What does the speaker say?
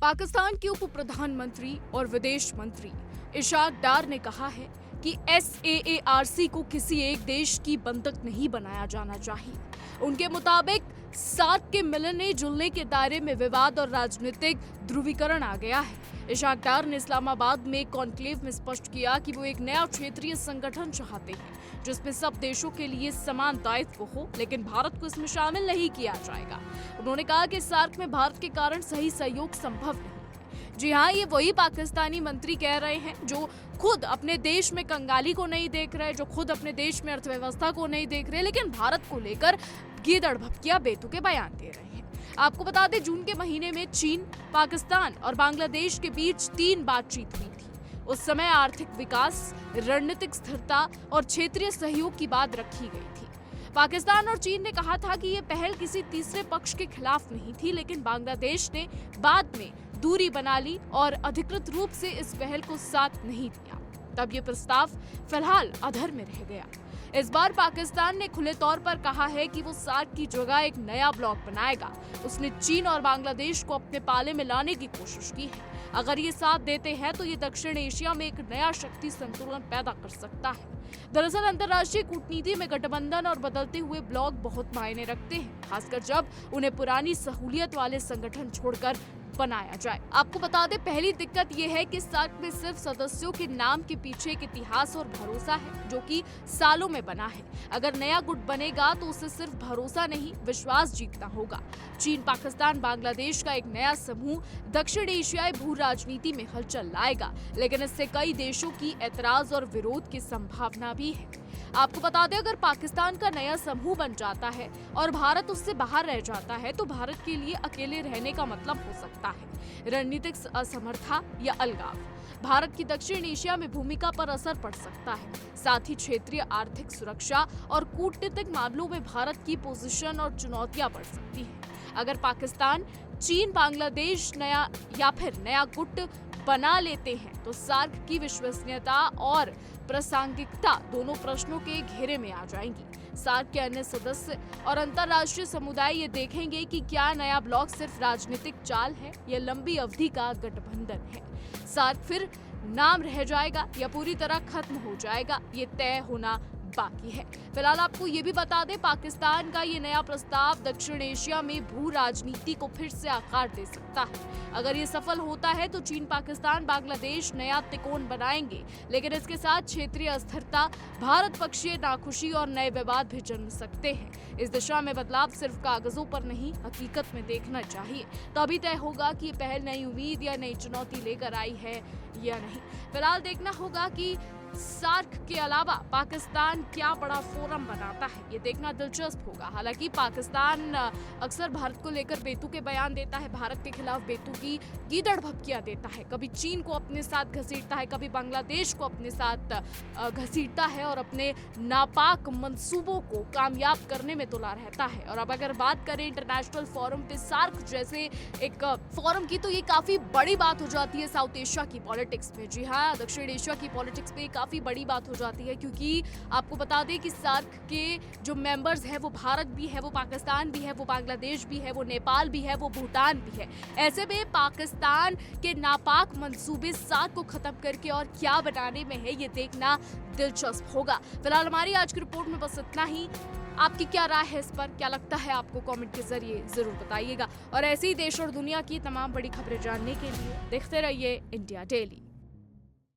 पाकिस्तान के उप प्रधानमंत्री और विदेश मंत्री इशाक डार ने कहा है कि SAARC को किसी एक देश की बंधक नहीं बनाया जाना चाहिए। उनके मुताबिक सार्क के मिलने जुलने के दायरे में विवाद और राजनीतिक ध्रुवीकरण आ गया है। इशाक डार ने इस्लामाबाद में कॉन्क्लेव में स्पष्ट किया कि वो एक नया क्षेत्रीय संगठन चाहते हैं जिसमें सब देशों के लिए समान दायित्व हो, लेकिन भारत को इसमें शामिल नहीं किया जाएगा। उन्होंने कहा कि सार्क में भारत के कारण सही सहयोग संभव नहीं। जी हाँ, ये वही पाकिस्तानी मंत्री कह रहे हैं जो खुद अपने देश में कंगाली को नहीं देख रहे, जो खुद अपने देश में अर्थव्यवस्था को नहीं देख रहे, लेकिन भारत को लेकर गीदड़ भपकिया बेतुके बयान दे रहे हैं। आपको बता दें, जून के महीने में चीन, पाकिस्तान और बांग्लादेश के बीच 3 बातचीत हुई थी। उस समय आर्थिक विकास, रणनीतिक स्थिरता और क्षेत्रीय सहयोग की बात रखी गई थी। पाकिस्तान और चीन ने कहा था कि ये पहल किसी तीसरे पक्ष के खिलाफ नहीं थी, लेकिन बांग्लादेश ने बाद में दूरी बना ली और अधिकृत रूप से इस पहल को साथ नहीं दिया। तब ये प्रस्ताव फिलहाल अधर में रह गया। इस बार पाकिस्तान ने खुले तौर पर कहा है कि वो सार्क की जगह एक नया ब्लॉक बनाएगा। उसने चीन और बांग्लादेश को अपने पाले में लाने की कोशिश की है। अगर ये साथ देते हैं तो ये दक्षिण एशिया में एक नया शक्ति संतुलन पैदा कर सकता है। दरअसल अंतर्राष्ट्रीय कूटनीति में गठबंधन और बदलते हुए ब्लॉक बहुत मायने रखते हैं, खासकर जब उन्हें पुरानी सहूलियत वाले संगठन छोड़कर बनाया जाए। आपको बता दें, पहली दिक्कत यह है कि सार्क में सिर्फ सदस्यों के नाम के पीछे एक इतिहास और भरोसा है जो कि सालों में बना है। अगर नया गुट बनेगा तो उसे सिर्फ भरोसा नहीं, विश्वास जीतना होगा। चीन, पाकिस्तान, बांग्लादेश का एक नया समूह दक्षिण एशियाई भू राजनीति में हलचल लाएगा, लेकिन इससे कई देशों की ऐतराज और विरोध की संभावना भी है। आपको बता दें, अगर पाकिस्तान का नया समूह बन जाता है और भारत उससे बाहर रह जाता है तो भारत के लिए अकेले रहने का मतलब हो सकता है रणनीतिक असमर्थता या अलगाव। भारत की दक्षिण एशिया में भूमिका पर असर पड़ सकता है। साथ ही क्षेत्रीय आर्थिक सुरक्षा और कूटनीतिक मामलों में भारत की पोजीशन और चुनौतियां बढ़ सकती हैं। अगर पाकिस्तान, चीन, बांग्लादेश नया गुट बना लेते हैं तो सार्क की विश्वसनीयता और प्रासंगिकता दोनों प्रश्नों के घेरे में आ जाएंगी। सार्क के अन्य सदस्य और अंतर्राष्ट्रीय समुदाय ये देखेंगे कि क्या नया ब्लॉक सिर्फ राजनीतिक चाल है या लंबी अवधि का गठबंधन है। सार्क फिर नाम रह जाएगा या पूरी तरह खत्म हो जाएगा, ये तय होना बाकी है। फिलहाल आपको ये भी बता दें, पाकिस्तान का ये नया प्रस्ताव दक्षिण एशिया में भू राजनीति को फिर से आकार दे सकता है। अगर ये सफल होता है तो चीन, पाकिस्तान, बांग्लादेश नया त्रिकोण बनाएंगे, लेकिन इसके साथ क्षेत्रीय अस्थिरता, भारत पक्षीय नाखुशी और नए विवाद भी जन्म सकते हैं। इस दिशा में बदलाव सिर्फ कागजों पर नहीं, हकीकत में देखना चाहिए। तभी तय होगा कि ये पहल नई उम्मीद या नई चुनौती लेकर आई है या नहीं। फिलहाल देखना होगा कि सार्क के अलावा पाकिस्तान क्या बड़ा फोरम बनाता है, ये देखना दिलचस्प होगा। हालांकि पाकिस्तान अक्सर भारत को लेकर बेतुके बयान देता है, भारत के खिलाफ बेतुकी गीदड़ भपकियां देता है। कभी चीन को अपने साथ घसीटता है, कभी बांग्लादेश को अपने साथ घसीटता है और अपने नापाक मंसूबों को कामयाब करने में तुला रहता है। और अब अगर बात करें इंटरनेशनल फोरम पे सार्क जैसे एक फोरम की, तो ये काफी बड़ी बात हो जाती है साउथ एशिया की पॉलिटिक्स में। जी हाँ, दक्षिण एशिया की पॉलिटिक्स में काफी बड़ी बात हो जाती है, क्योंकि आपको बता दें कि सार्क के जो मेंबर्स हैं वो भारत भी है, वो पाकिस्तान भी है, वो बांग्लादेश भी है, वो नेपाल भी है, वो भूटान भी है। ऐसे में पाकिस्तान के नापाक मंसूबे सार्क को खत्म करके और क्या बनाने में है, ये देखना दिलचस्प होगा। फिलहाल हमारी आज की रिपोर्ट में बस इतना ही। आपकी क्या राय है इस पर, क्या लगता है आपको, कमेंट के जरिए जरूर बताइएगा। और ऐसे ही देश और दुनिया की तमाम बड़ी खबरें जानने के लिए देखते रहिए इंडिया डेली।